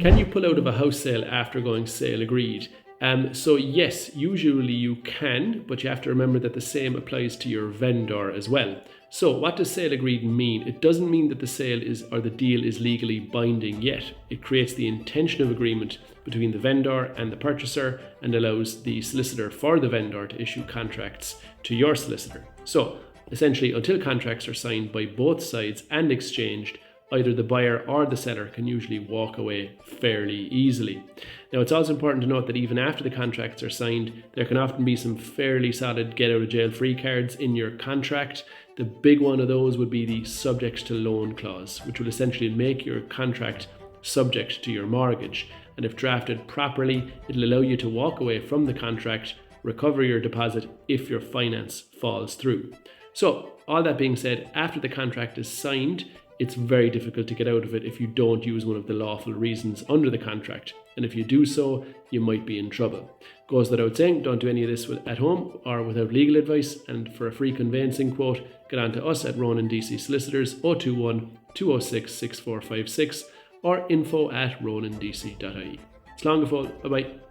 Can you pull out of a house sale after going sale agreed? So yes, usually you can, but you have to remember that the same applies to your vendor as well. So what does sale agreed mean? It doesn't mean that the sale is or the deal is legally binding yet. It creates the intention of agreement between the vendor and the purchaser and allows the solicitor for the vendor to issue contracts to your solicitor. So essentially, until contracts are signed by both sides and exchanged, either the buyer or the seller can usually walk away fairly easily. Now, it's also important to note that even after the contracts are signed, there can often be some fairly solid get out of jail free cards in your contract. The big one of those would be the subject to loan clause, which will essentially make your contract subject to your mortgage. And if drafted properly, it'll allow you to walk away from the contract, recover your deposit if your finance falls through. So, all that being said, after the contract is signed, it's very difficult to get out of it if you don't use one of the lawful reasons under the contract. And if you do so, you might be in trouble. Goes without saying, don't do any of this at home or without legal advice. And for a free conveyancing quote, get on to us at Ronan Deasy Solicitors 021 206 6456 or info@ronandeasy.ie. It's long before. Bye bye.